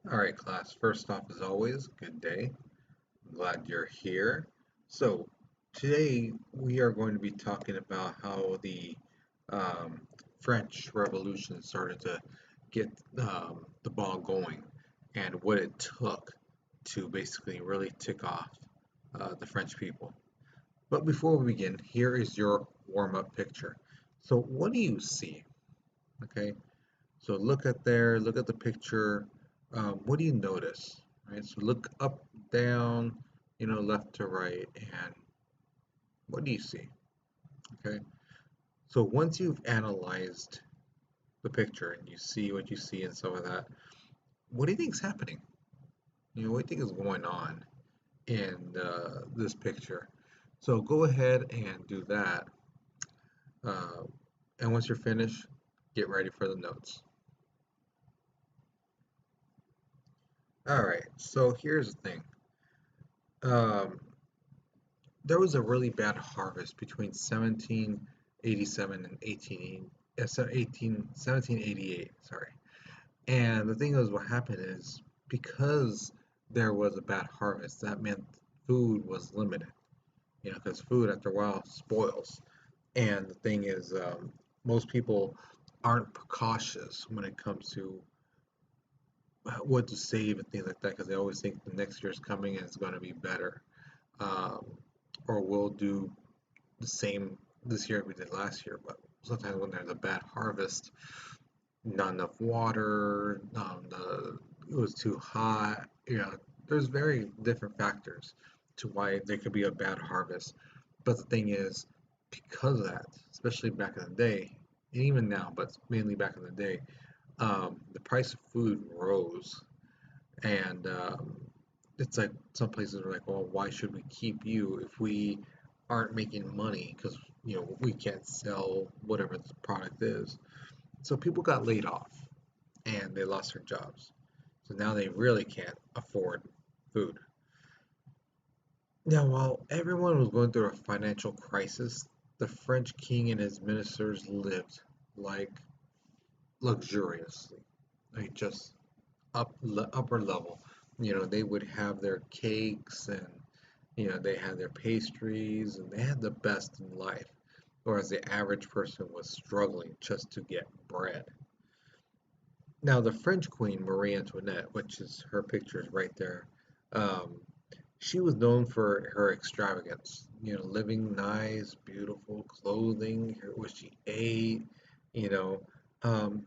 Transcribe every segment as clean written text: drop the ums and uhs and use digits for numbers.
All right, class. First off, as always, good day. I'm glad you're here. So, today we are going to be talking about how the um, French Revolution started to get the ball going and what it took to basically really tick off the French people. But before we begin, here is your warm up picture. So, what do you see? Okay, so look at the picture. What do you notice? Right. So look up, down, left to right, and what do you see? Okay. So once you've analyzed the picture and you see what you see and some of that, what do you think is happening? What do you think is going on in this picture? So go ahead and do that. Uh, and once you're finished, get ready for the notes. All right. So here's the thing. Um, there was a really bad harvest between 1787 and 1788, sorry. And the thing is, what happened is because there was a bad harvest, that meant food was limited, because food after a while spoils. And the thing is, most people aren't precautious when it comes to what to save and things like that because they always think the next year's coming and it's going to be better. Um, or we'll do the same this year we did last year, but sometimes when there's a bad harvest, not enough water, it was too hot, there's very different factors to why there could be a bad harvest. But the thing is, because of that, especially back in the day, and even now, but mainly back in the day, the price of food rose, and it's like some places are like, well, why should we keep you if we aren't making money because we can't sell whatever the product is. So people got laid off and they lost their jobs. So now they really can't afford food. Now, while everyone was going through a financial crisis, the French king and his ministers lived like luxuriously, like just upper level. They would have their cakes and they had their pastries and they had the best in life, whereas the average person was struggling just to get bread. Now, the French queen, Marie-Antoinette, which is her picture is right there, um, she was known for her extravagance, living nice, beautiful clothing, what she ate, you know.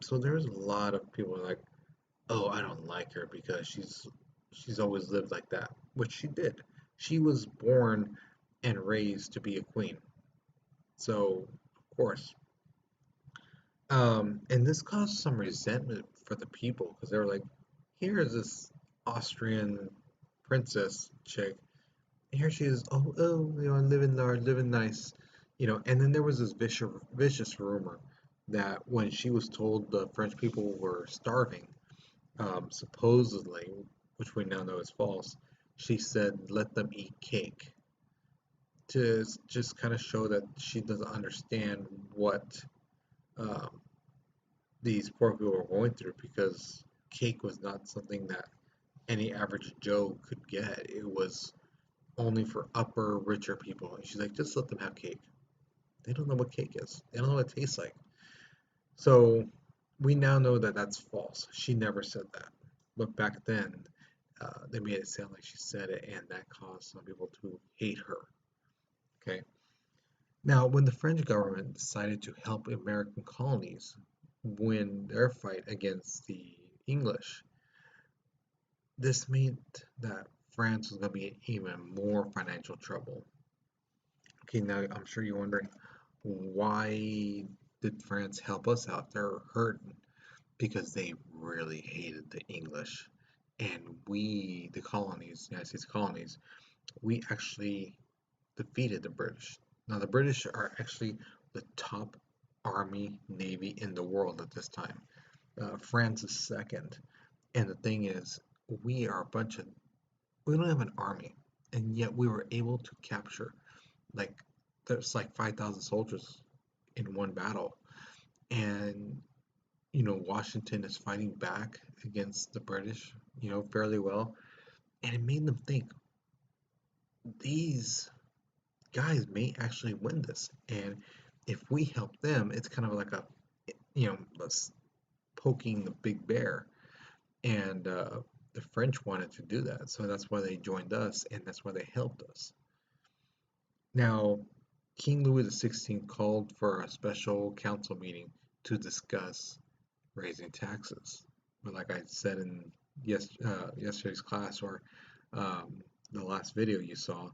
So there's a lot of people like, oh, I don't like her because she's always lived like that, which she did. She was born and raised to be a queen. So, of course. And this caused some resentment for the people because they were like, here is this Austrian princess chick. Here she is, living nice, And then there was this vicious rumor that when she was told the French people were starving, supposedly, which we now know is false, she said, let them eat cake to just kind of show that she doesn't understand what um, these poor people were going through because cake was not something that any average Joe could get. It was only for upper, richer people. And she's like, just let them have cake. They don't know what cake is, they don't know what it tastes like. So we now know that that's false. She never said that. But back then, they made it sound like she said it, and that caused some people to hate her. Okay. Now, when the French government decided to help American colonies win their fight against the English, this meant that France was going to be in even more financial trouble. Okay, now I'm sure you're wondering why did France help us out? They're hurting because they really hated the English. And we, the colonies, United States colonies, we actually defeated the British. Now, the British are actually the top army navy in the world at this time. France is second. And the thing is, we are a bunch of, we don't have an army. And yet we were able to capture, like, there's like 5,000 soldiers in one battle. And, Washington is fighting back against the British. fairly well. And it made them think these guys may actually win this. And if we help them, it's kind of like us poking the big bear. And the French wanted to do that. So that's why they joined us and that's why they helped us. Now, King Louis XVI called for a special council meeting to discuss raising taxes. But like I said in yesterday's class or um, the last video you saw,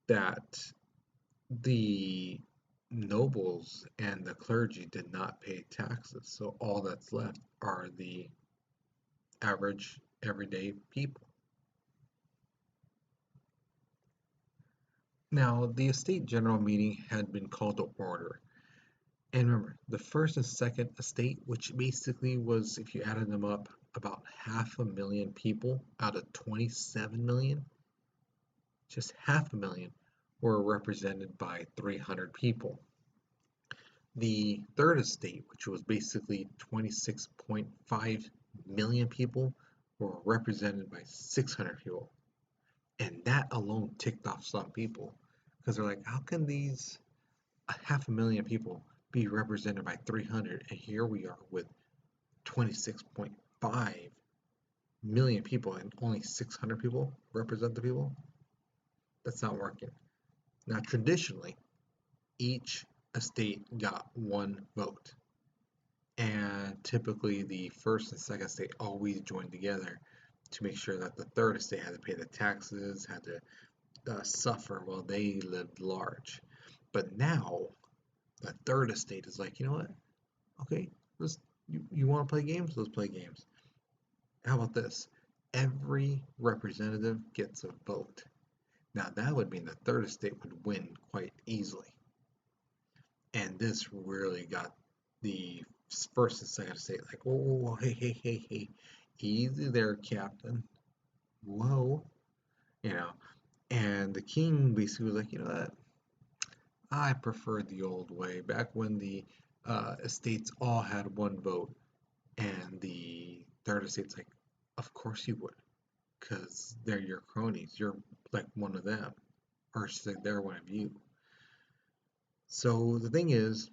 that the nobles and the clergy did not pay taxes. So all that's left are the average, everyday people. Now, the estate general meeting had been called to order. And remember, the first and second estate, which basically was, if you added them up, about 500,000 people out of 27 million, just 500,000 were represented by 300 people. The third estate, which was basically 26.5 million people, were represented by 600 people. And that alone ticked off some people because they're like, how can these 500,000 people be represented by 300? And here we are with 26.5 million people and only 600 people represent the people. That's not working. Now, traditionally, each estate got one vote. And typically, the first and second estate always joined together to make sure that the third estate had to pay the taxes, had to suffer while they lived large. But now, the third estate is like, you know what? Okay, you want to play games? Let's play games. How about this? Every representative gets a vote. Now, that would mean the third estate would win quite easily. And this really got the first and second estate like, oh, hey, easy there, Captain. Whoa, you know. And the king basically was like, you know what? I prefer the old way, back when the estates all had one vote, and the third estate's like, of course you would, because they're your cronies. You're like one of them, or say they're one of you. So the thing is,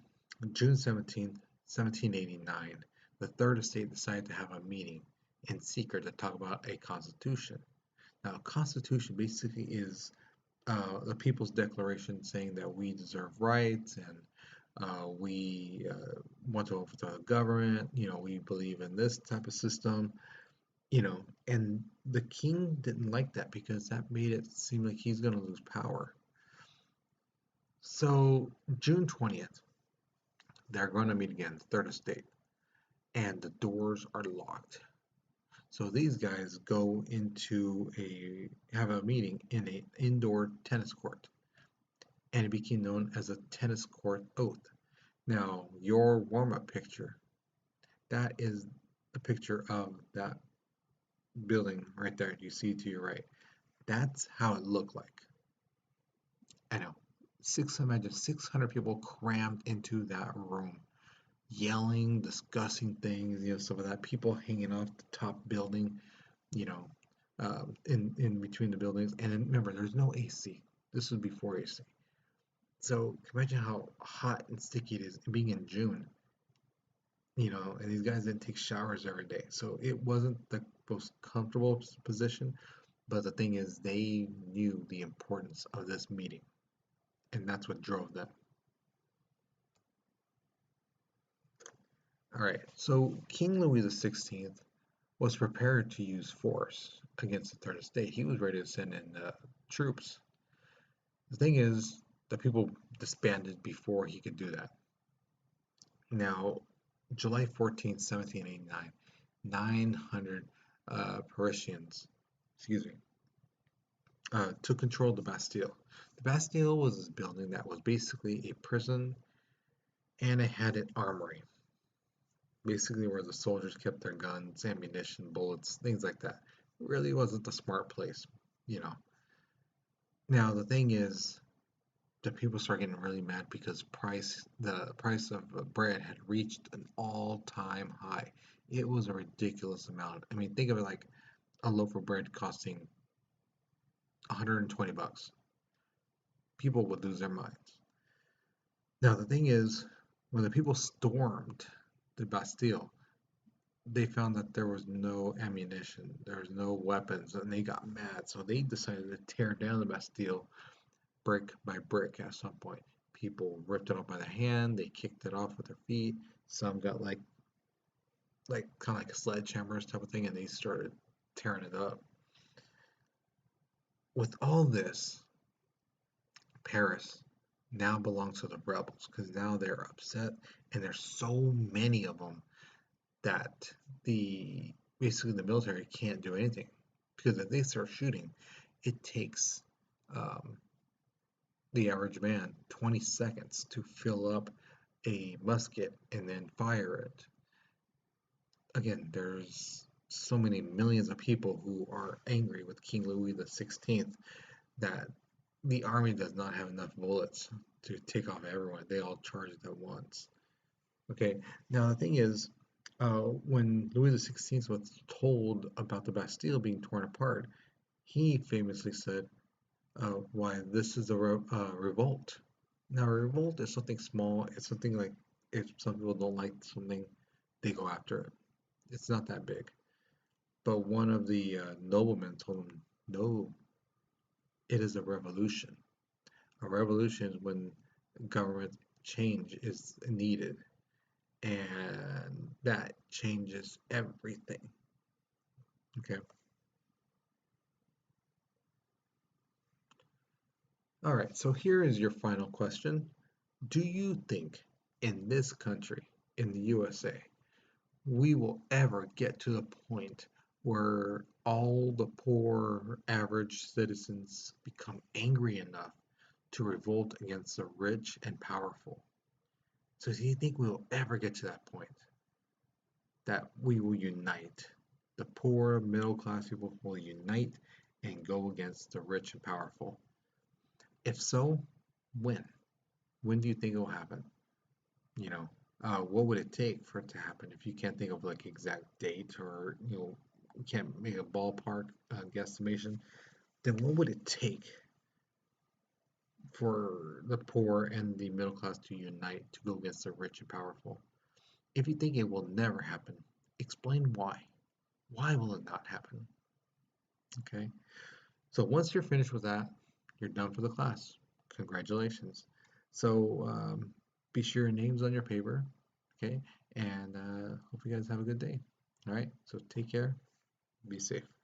June 17th, 1789, the Third Estate decided to have a meeting in secret to talk about a constitution. Now, a constitution basically is the People's Declaration saying that we deserve rights and we want to overthrow the government. We believe in this type of system. And the king didn't like that because that made it seem like he's going to lose power. So, June 20th, they're going to meet again, Third Estate, and the doors are locked. So these guys go have a meeting in an indoor tennis court, and it became known as a tennis court oath. Now, your warm-up picture, that is a picture of that building right there. You see to your right. That's how it looked like. I know. Imagine 600 people crammed into that room, yelling, discussing things, some of that. People hanging off the top building, you know, in between the buildings. And then, remember, there's no AC. This was before AC. So imagine how hot and sticky it is being in June, and these guys didn't take showers every day. So it wasn't the most comfortable position. But the thing is, they knew the importance of this meeting, and that's what drove them. All right, so King Louis XVI was prepared to use force against the Third Estate. He was ready to send in troops. The thing is, the people disbanded before he could do that. Now, July 14th, 1789, 900 Parisians, excuse me, took control of the Bastille. The Bastille was this building that was basically a prison and it had an armory, basically where the soldiers kept their guns, ammunition, bullets, things like that. It really wasn't a smart place, you know. Now the thing is, the people start getting really mad because the price of bread had reached an all-time high. It was a ridiculous amount. I mean, think of it like a loaf of bread costing $120. People would lose their minds. Now, the thing is, when the people stormed the Bastille, they found that there was no ammunition, there was no weapons, and they got mad. So they decided to tear down the Bastille brick by brick at some point. People ripped it off by their hand, they kicked it off with their feet. Some got like kind of like a sledgehammers type of thing, and they started tearing it up. With all this, Paris now belongs to the rebels because now they're upset, and there's so many of them that the basically the military can't do anything because if they start shooting, it takes um, the average man 20 seconds to fill up a musket and then fire it. Again, there's so many millions of people who are angry with King Louis the 16th that the army does not have enough bullets to take off everyone. They all charge at once. Okay, now the thing is, when Louis the 16th was told about the Bastille being torn apart, he famously said, "Why, this is a revolt." Now, a revolt is something small. It's something like if some people don't like something, they go after it. It's not that big. But one of the noblemen told him, "No, it is a revolution. A revolution is when government change is needed, and that changes everything." Okay. All right. So here is your final question. Do you think in this country, in the USA, we will ever get to the point where all the poor average citizens become angry enough to revolt against the rich and powerful? So do you think we will ever get to that point that we will unite? The poor middle class people will unite and go against the rich and powerful. If so, when? When do you think it will happen? You know, what would it take for it to happen? If you can't think of like exact date or you can't make a ballpark guesstimation, then what would it take for the poor and the middle class to unite to go against the rich and powerful? If you think it will never happen, explain why. Why will it not happen? Okay. So once you're finished with that, you're done for the class. Congratulations. So be sure your name's on your paper. Okay. And hope you guys have a good day. All right. So take care. Be safe.